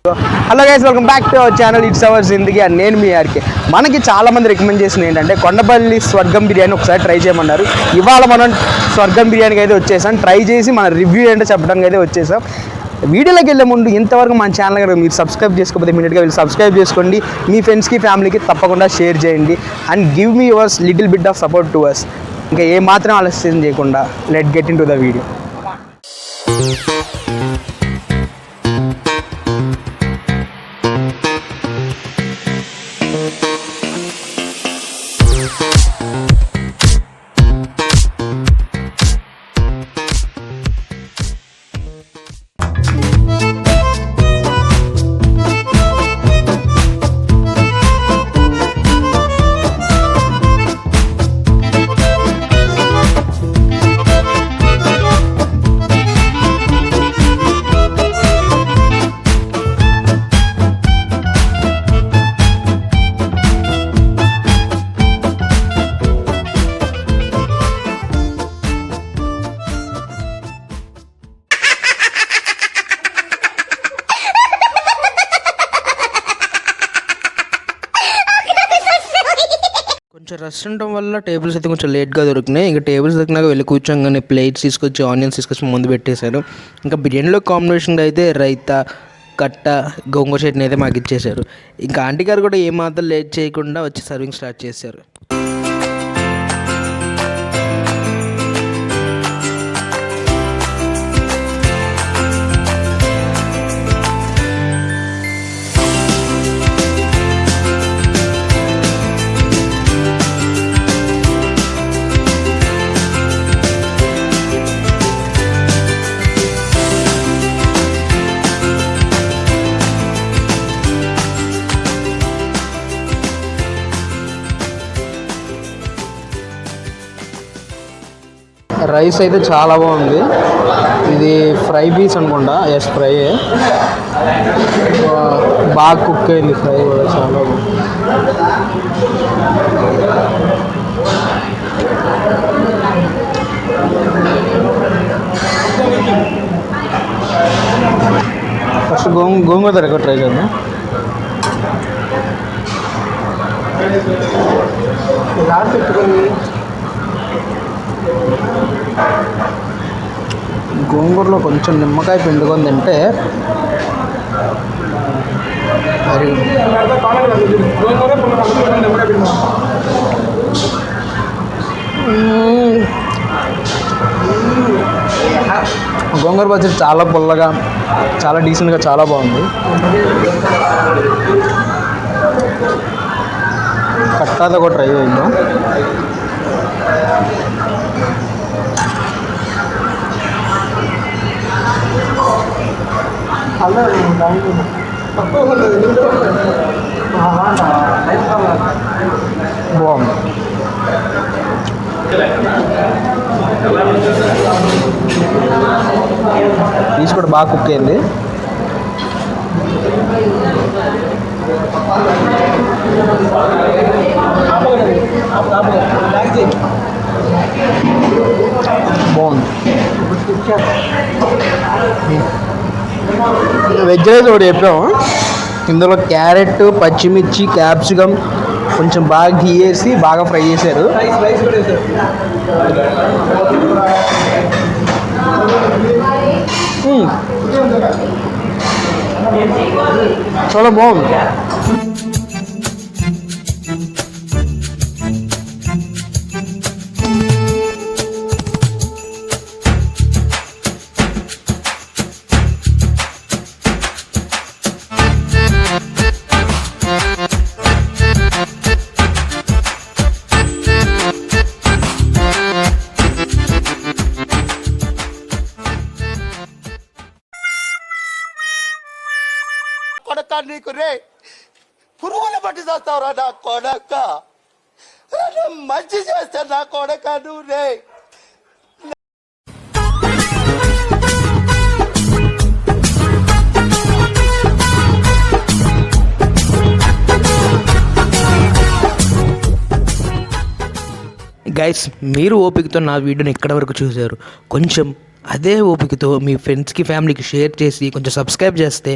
Hello guys, welcome back to our channel it's our Zindagi and నేను మీ RK. మనకి చాలామంది recommend చేసిన ఏంటంటే కొండపల్లి స్వర్గం బిర్యానీ ఒకసారి ట్రై చేయమన్నారు. ఇవాళ మనం స్వర్గం బిర్యానీకి అయితే వచ్చేసాం. ట్రై చేసి మన రివ్యూ ఏంటో చెప్పడానికి అయితే వచ్చేసాం. వీడియోలోకి వెళ్ళే ముందు ఇంతవరకు మన ఛానల్ కనుక మీరు సబ్స్క్రైబ్ చేసుకోకపోతే ఇమీడియట్గా వెళ్ళి సబ్స్క్రైబ్ చేసుకోండి. మీ ఫ్రెండ్స్కి ఫ్యామిలీకి తప్పకుండా షేర్ చేయండి and give me yours little bit of support to us. ఇంకా ఏమాత్రం ఆలస్యం చేయకుండా let get into the video. కొంచెం రష్ ఉండటం వల్ల టేబుల్స్ అయితే కొంచెం లేట్గా దొరికినాయి. ఇంకా టేబుల్స్ దొరికినాక వెళ్ళి కూర్చోగానే ప్లేట్స్ తీసుకొచ్చి ఆనియన్స్ తీసుకొచ్చి ముందు పెట్టేశారు. ఇంకా బిర్యానీలో కాంబినేషన్గా అయితే రైతా, కట్ట, గోంగూర చట్నీ అయితే మాకు ఇచ్చేశారు. ఇంకా ఆంటీ గారు కూడా ఏమాత్రం లేట్ చేయకుండా వచ్చి సర్వింగ్ స్టార్ట్ చేశారు. రైస్ అయితే చాలా బాగుంది. ఇది ఫ్రై పీస్ అనుకుంటా. ఎస్, ఫ్రై బాగా కుక్ అయింది. ఫ్రై కూడా చాలా బాగుంది. ఫస్ట్ గోంగూర దగ్గర ట్రై చేద్దాం. గోంగూరలో కొంచెం నిమ్మకాయ పిండుకొని తింటే మరి గోంగూర పచ్చడి చాలా పుల్లగా, చాలా డీసెంట్గా, చాలా బాగుంది. కట్టాతో కూడా ట్రై చేద్దాం. బాగుంది. పీస్ కూడా బాగా కుక్ అయింది. బాగుంది. వెజ్ రైస్ ఒకటి చెప్పాము. ఇందులో క్యారెట్, పచ్చిమిర్చి, క్యాప్సికమ్ కొంచెం బాగా ఘీ వేసి బాగా ఫ్రై చేశారు. చాలా బాగుంది. కొడక నీకు రే పురుగులు పట్టి చేస్తావురా నా కొడక. మంచి చేస్తా నా కొడక నువ్వు రే. గైస్, మీరు ఓపికతో నా వీడియోని ఎక్కడ వరకు చూశారు. కొంచెం అదే ఓపికతో మీ ఫ్రెండ్స్కి ఫ్యామిలీకి షేర్ చేసి కొంచెం సబ్స్క్రైబ్ చేస్తే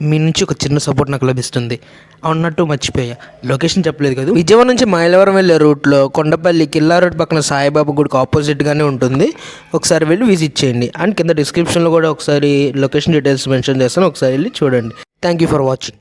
మీ నుంచి ఒక చిన్న సపోర్ట్ నాకు లభిస్తుంది. అన్నట్టు మర్చిపోయా, లొకేషన్ చెప్పలేదు కదా. విజయవాడ నుంచి మైలవరం వెళ్ళే రూట్లో కొండపల్లి కిల్లా రోడ్ పక్కన సాయిబాబా గుడికి ఆపోజిట్గానే ఉంటుంది. ఒకసారి వెళ్ళి విజిట్ చేయండి. అండ్ కింద డిస్క్రిప్షన్లో కూడా ఒకసారి లొకేషన్ డీటెయిల్స్ మెన్షన్ చేస్తాను, ఒకసారి వెళ్ళి చూడండి. Thank you for watching.